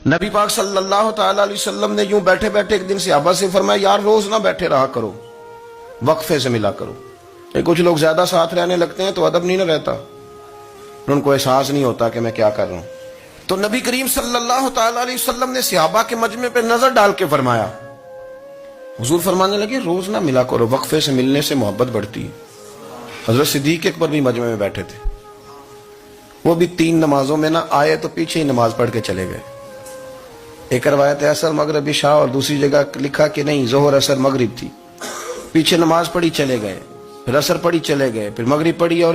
نبی پاک صلی اللہ تعالی علیہ وسلم نے یوں بیٹھے بیٹھے ایک دن صحابہ سے فرمایا یار روز نہ بیٹھے رہا کرو، وقفے سے ملا کرو۔ کچھ لوگ زیادہ ساتھ رہنے لگتے ہیں تو ادب نہیں نہ رہتا، ان کو احساس نہیں ہوتا کہ میں کیا کر رہا ہوں۔ تو نبی کریم صلی اللہ تعالی علیہ وسلم نے صحابہ کے مجمع پہ نظر ڈال کے فرمایا، حضور فرمانے لگے روز نہ ملا کرو، وقفے سے ملنے سے محبت بڑھتی ہے۔ حضرت صدیق اکبر بھی مجمع میں بیٹھے تھے، وہ بھی 3 نمازوں میں نہ آئے تو پیچھے ہی نماز پڑھ کے چلے گئے۔ ایک روایت ہے عصر مغرب عشاء، اور دوسری جگہ لکھا کہ نہیں ظہر عصر مغرب تھی، پیچھے نماز پڑھی چلے گئے، پھر عصر پڑھی چلے گئے، پھر مغرب پڑھی، اور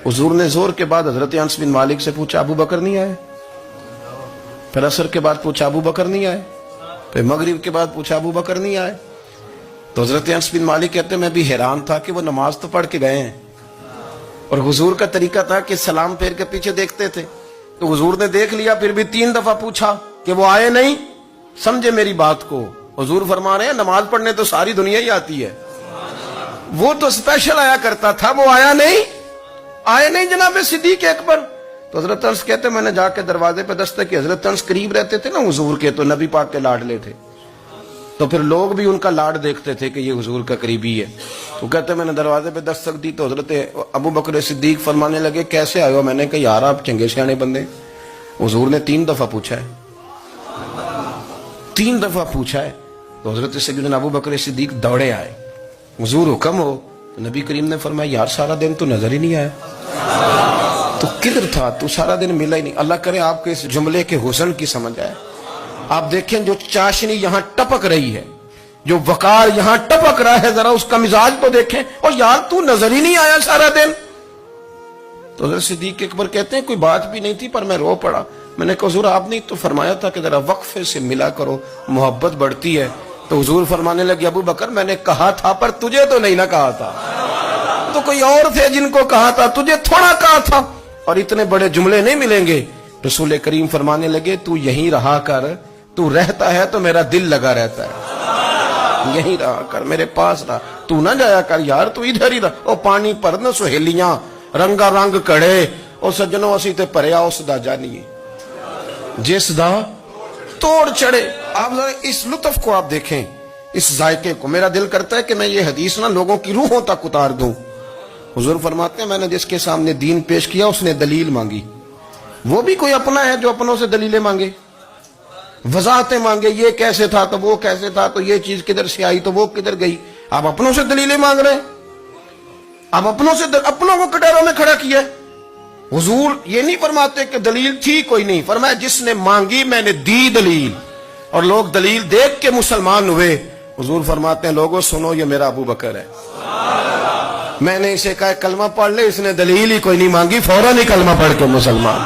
حضور نے زہر کے بعد حضرت انس بن مالک سے پوچھا ابو بکر نہیں آئے؟ پھر عصر کے بعد پوچھا ابو بکر نہیں آئے؟ پھر مغرب کے بعد پوچھا ابو بکر نہیں آئے؟ تو حضرت انس بن مالک کہتے میں بھی حیران تھا کہ وہ نماز تو پڑھ کے گئے ہیں، اور حضور کا طریقہ تھا کہ سلام پھیر کے پیچھے دیکھتے تھے، تو حضور نے دیکھ لیا، پھر بھی 3 دفعہ پوچھا کہ وہ آئے نہیں؟ سمجھے میری بات کو؟ حضور فرما رہے ہیں نماز پڑھنے تو ساری دنیا ہی آتی ہے، وہ تو اسپیشل آیا کرتا تھا، وہ آیا نہیں؟ آئے نہیں جناب صدیق اکبر؟ تو حضرت انس کہتے میں نے جا کے دروازے پہ دستک کی، حضرت انس قریب رہتے تھے نا حضور کے، تو نبی پاک کے لاڈلے تھے، تو پھر لوگ بھی ان کا لاڈ دیکھتے تھے کہ یہ حضور کا قریبی ہے۔ تو کہتے میں نے دروازے پہ دستک دی تو حضرت ابو بکر صدیق فرمانے لگے کیسے آئے ہو؟ میں نے کہا یار آپ چنگے سیانے بندے، حضور نے 3 دفعہ پوچھا ہے، 3 دفعہ پوچھا ہے۔ تو حضرت سیدنا ابو بکر صدیق دوڑے آئے، حضور حکم ہو؟ تو نبی کریم نے فرمایا یار سارا دن تو نظر ہی نہیں آیا، تو کدھر تھا تو؟ سارا دن ملا ہی نہیں۔ اللہ کرے آپ کے اس جملے کے حسن کی سمجھ آئے۔ آپ دیکھیں جو چاشنی یہاں ٹپک رہی ہے، جو وقار یہاں ٹپک رہا ہے، ذرا اس کا مزاج تو دیکھیں، اور یار تو نظر ہی نہیں آیا سارا دن۔ تو حضرت صدیق اکبر کہتے ہیں کوئی بات بھی نہیں تھی پر میں رو پڑا۔ میں نے کہا حضور آپ نے تو فرمایا تھا کہ ذرا وقفے سے ملا کرو، محبت بڑھتی ہے۔ تو حضور فرمانے لگے ابو بکر میں نے کہا تھا پر تجھے تو نہیں نہ کہا تھا، تو کوئی اور تھے جن کو کہا تھا، تجھے تھوڑا کہا تھا، اور اتنے بڑے جملے نہیں ملیں گے۔ رسول کریم فرمانے لگے تو یہیں رہا کر، تو رہتا ہے تو میرا دل لگا رہتا ہے، یہیں رہا کر، میرے پاس رہا، تو نہ جایا کر یار، تو ادھر ہی رہا۔ او پانی پر نہ سہیلیاں رنگا رنگ کڑے، او سجنوں اسی تے پریا اس دا جانیے جس دا توڑ چڑھے۔ آپ ذرا اس لطف کو آپ دیکھیں، اس ذائقے کو۔ میرا دل کرتا ہے کہ میں یہ حدیث نہ لوگوں کی روحوں تک اتار دوں۔ حضور فرماتے ہیں میں نے جس کے سامنے دین پیش کیا اس نے دلیل مانگی، وہ بھی کوئی اپنا ہے جو اپنوں سے دلیلیں مانگے، وضاحتیں مانگے، یہ کیسے تھا تو وہ کیسے تھا، تو یہ چیز کدھر سے آئی تو وہ کدھر گئی۔ آپ اپنوں سے دلیلیں مانگ رہے ہیں، آپ اپنوں سے اپنوں کو کٹوروں میں کھڑا کیا۔ حضور یہ نہیں فرماتے کہ دلیل تھی کوئی نہیں، فرمایا جس نے مانگی میں نے دی دلیل، اور لوگ دلیل دیکھ کے مسلمان ہوئے۔ حضور فرماتے ہیں لوگوں سنو یہ میرا ابو بکر ہے، میں نے اسے کہا کلمہ پڑھ لے، اس نے دلیل ہی کوئی نہیں مانگی، فوراً ہی کلمہ پڑھ کے مسلمان۔